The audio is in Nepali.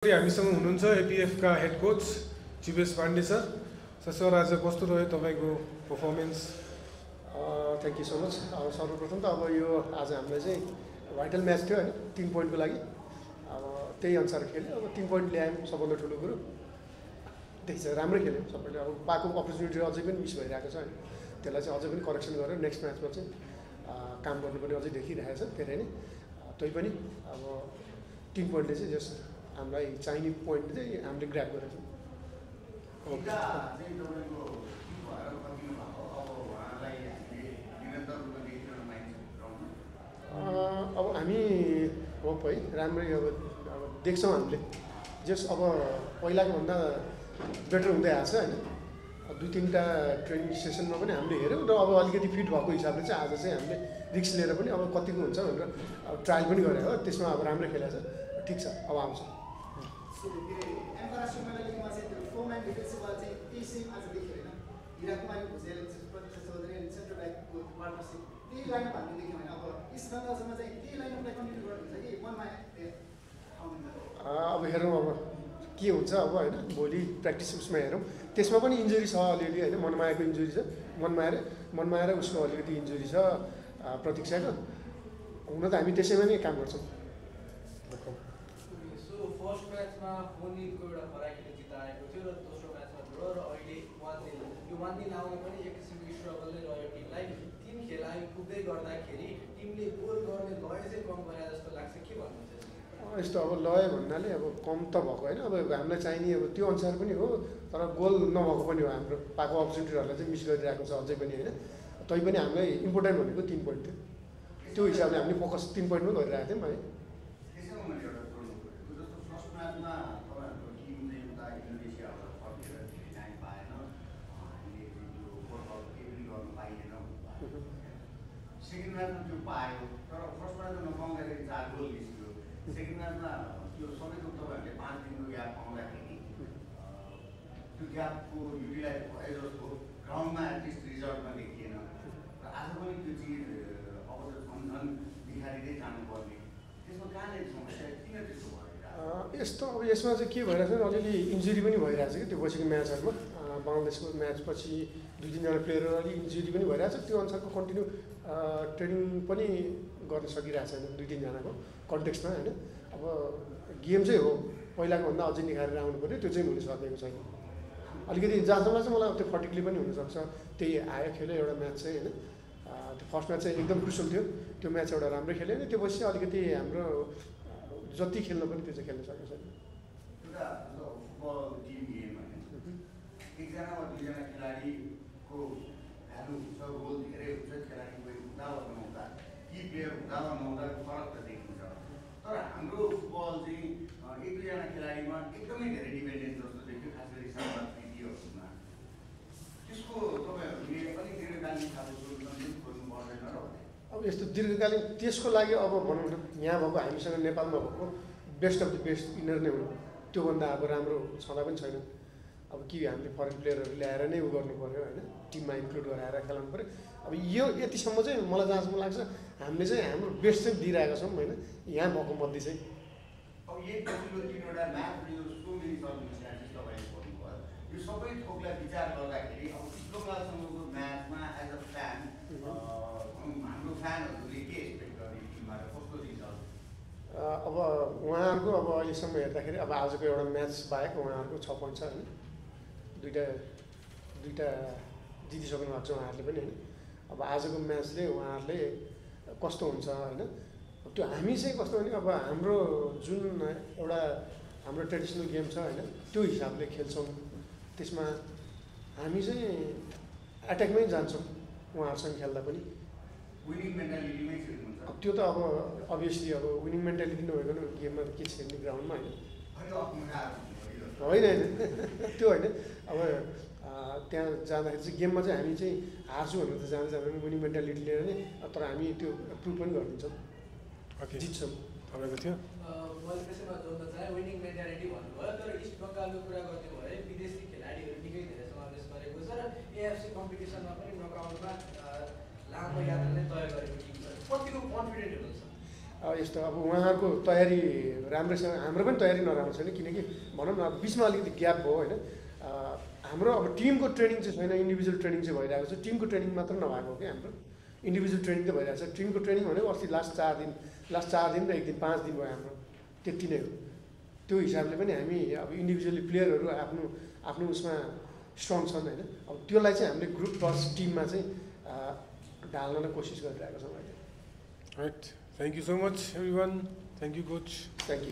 हामीसँग हुनुहुन्छ एपीएफ का head coach Jeevesh Pandey sir. Sir आज कस्तो रह्यो तपाईको performance? Thank you so much. सर्वप्रथम त अब यो आज हामीलाई चाहिँ भाइटल म्याच थियो हैन, 3 पोइन्टको लागि। अब त्यही अनुसार खेल्यो। अब 3 पोइन्ट ल्यायौँ, सबभन्दा ठुलो कुरो त्यही छ। राम्रै खेल्यो सबैले। अब पाएको अपर्च्युनिटी अझै पनि मिस भइरहेको छ हैन, त्यसलाई चाहिँ अझै पनि करेक्सन गरेर नेक्स्ट म्याचमा चाहिँ काम गर्नुपर्ने अझै देखिरहेको छ धेरै नै। तै पनि अब 3 पोइन्टले चाहिँ जस्ट हामीलाई चाहिने पोइन्ट चाहिँ हामीले ग्र्याब गरेको छौँ। अब हामी होप है राम्रै अब देख्छौँ हामीले जस अब पहिलाको भन्दा बेटर हुँदै आएको छ हैन। 2-3टा ट्रेनिङ सेसनमा पनि हामीले हेऱ्यौँ र अब अलिकति फिट भएको हिसाबले चाहिँ आज चाहिँ हामीले रिस्क लिएर पनि अब कतिको हुन्छ भनेर अब ट्रायल पनि गरेको हो। त्यसमा अब राम्रै खेलेको छ, ठिक छ। अब आउँछ अब हेरौँ अब के हुन्छ अब हैन। भोलि प्र्याक्टिस उसमा हेरौँ। त्यसमा पनि इन्जुरी छ अलिअलि हैन। मनमायाको इन्जुरी छ, मनमाया र उसको अलिकति इन्जुरी छ प्रतीक्षाको। हुन त हामी त्यसैमा नै काम गर्छौँ। फर्स्ट म्याचमा फोनीको एउटा फराकिलो जिताएको थियो र दोस्रो म्याचमा ड्र र अहिले 1-0 यो 1-0 आउनु पनि एक किसिमको स्ट्रगल नै रह्यो टिमलाई। 3 खेल हामी पुग्दै गर्दाखेरि टिमले गोल गर्ने लय चाहिँ कम गरे जस्तो लाग्छ, के भन्नुहुन्छ? यस्तो अब लय भन्नाले अब कम त भएको होइन। अब हामीलाई चाहिने अब त्यो अनुसार पनि हो, तर गोल नभएको पनि हो। हाम्रो पाएको अपर्च्युनिटीहरूलाई चाहिँ मिस गरिरहेको छ अझै पनि होइन। तै पनि हामीलाई इम्पोर्टेन्ट भनेको 3 पोइन्ट थियो। त्यो हिसाबले हामीले फोकस 3 पोइन्टमा गरिरहेको थियौँ है। सेकेन्ड म्याचमा त्यो पायो, तर फर्स्ट म्याचमा नपाउँदाखेरि 4 गोल निस्क्यो। सेकेन्ड म्याचमा त्यो सबैको तपाईँहरूले 5 दिनको ग्याप पाउँदाखेरि त्यो ग्यापको युटिलाइज भए जस्तो ग्राउन्डमा एटलिस्ट रिजल्टमा देखिएन। र आज पनि त्यो चिज अब झन् बिखारिँदै जानुपर्ने, त्यसमा कहाँनिर समस्या, किन त्यस्तो भयो? यस्तो अब यसमा चाहिँ के भइरहेछ भने अलिअलि इन्जुरी पनि भइरहेछ कि त्यो पछिको म्याचहरूमा। बङ्गलादेशको म्याचपछि 2-3जना प्लेयरहरू अलिक इन्जुरी पनि भइरहेछ। त्यो अनुसारको कन्टिन्यू ट्रेनिङ पनि गर्न सकिरहेको छैन 2-3जनाको कन्टेक्स्टमा होइन। अब गेम चाहिँ हो पहिलाको भन्दा अझै निखारेर आउनु पऱ्यो, त्यो चाहिँ हुन सकेको छैन। अलिकति जहाँसम्म चाहिँ मलाई त्यो फटिकली पनि हुनसक्छ। त्यही आयो खेल्यो एउटा म्याच चाहिँ होइन। त्यो फर्स्ट म्याच चाहिँ एकदम क्रुसल थियो। त्यो म्याच एउटा राम्रै खेल्यो नि, त्यो पछि अलिकति हाम्रो जति खेल्न पनि त्यो चाहिँ खेल्न सकेको छैन। एकजना वा 2जना खेलाडीको भ्यालु हुन्छ, रोल धेरै हुन्छ। खेलाडी हुँदा वा नहुँदा, कि प्लेयर हुँदा वा नहुँदा फरक त देखिन्छ। तर हाम्रो फुटबल चाहिँ 1-2जना खेलाडीमा एकदमै धेरै डिपेन्डेन्ट जस्तो देखियो, खास गरी सामाजिकहरूमा। त्यसको तपाईँहरूले अलिक दीर्घकालीन खालको सोल्युसन खोज्नु पर्दैन र? अब यस्तो दीर्घकालीन त्यसको लागि अब भनौँ न यहाँ भएको हामीसँग नेपालमा भएको best of the best inner नै हो। त्योभन्दा अब राम्रो छँदा पनि छैन। अब कि हामीले फरेन प्लेयरहरू ल्याएर नै उ गर्नु पऱ्यो होइन, टिममा इन्क्लुड गराएर खेलाउनु पऱ्यो। अब यो यतिसम्म चाहिँ मलाई जहाँसम्म लाग्छ हामीले चाहिँ हाम्रो बेस्ट चाहिँ दिइरहेका छौँ होइन, यहाँ भएको मध्ये चाहिँ। अब यही पछिल्लो 3वटा म्याच यो सो मेनी सर्भिसेस तपाईँले भन्नुभयो, यो सबै थोकलाई विचार गर्दाखेरि अब श्रीलङ्कासँगको म्याचमा एज अ फ्यान हाम्रो फ्यानहरूले के एक्सपेक्ट गर्ने टिमबाट, कस्तो रिजल्ट? अब उहाँहरूको अब अहिलेसम्म हेर्दाखेरि अब आजको एउटा म्याच बाहेक उहाँहरूको 6 पोइन्ट छ होइन। दुईटा जितिसक्नु भएको छ उहाँहरूले पनि होइन। अब आजको म्याचले उहाँहरूले कस्तो हुन्छ होइन, त्यो हामी चाहिँ कस्तो भने अब हाम्रो जुन एउटा हाम्रो ट्रेडिसनल गेम छ होइन, त्यो हिसाबले खेल्छौँ। त्यसमा हामी चाहिँ एट्याकमै जान्छौँ उहाँहरूसँग खेल्दा पनि। विनिङ मेन्टालिटीमै खेल्नुहुन्छ? अब त्यो त अब अभियसली अब विनिङ मेन्टालिटी नभइकन गेममा के खेल्ने ग्राउन्डमा होइन होइन त्यो होइन। अब त्यहाँ जाँदाखेरि चाहिँ गेममा चाहिँ हामी चाहिँ हार्छु भनेर त जाँदैन, विनिङ मेन्टालिटी लिएर नै। तर हामी त्यो प्रुभ पनि गरिदिन्छौँ, जित्छौँ। तपाईँको थियो मैले त्यसैमा जोड्न चाहेँ, विनिङ मेन्टालिटी भन्नुभयो, तर इस्ट बङ्गालको कुरा गर्ने भए विदेशी खेलाडीहरू निकै धेरै समावेश गरेको छ र एएफसी कम्पिटिसनमा पनि नकआउटमा लामो यात्रा नै तय गरेको टिम छ। कतिको कन्फिडेन्ट हुनुहुन्छ? यस्तो अब उहाँहरूको तयारी राम्रोसँग हाम्रो पनि तयारी नराम्रो छैन किनकि भनौँ न अब बिचमा अलिकति ग्याप भयो होइन हाम्रो अब टिमको ट्रेनिङ चाहिँ छैन इन्डिभिजुअल ट्रेनिङ चाहिँ भइरहेको छ टिमको ट्रेनिङ मात्र नभएको कि हाम्रो इन्डिभिजुअल ट्रेनिङ त भइरहेको छ टिमको ट्रेनिङ भनेको अस्ति लास्ट 4 दिन र 1 दिन 5 दिन भयो हाम्रो त्यति नै हो त्यो हिसाबले पनि हामी अब इन्डिभिजुअली प्लेयरहरू आफ्नो उसमा स्ट्रङ छन् होइन अब त्यसलाई चाहिँ हामीले ग्रुप प्लस टिममा चाहिँ ढाल्न कोसिस गरिरहेको छौँ अहिले right thank you so much everyone thank you coach thank you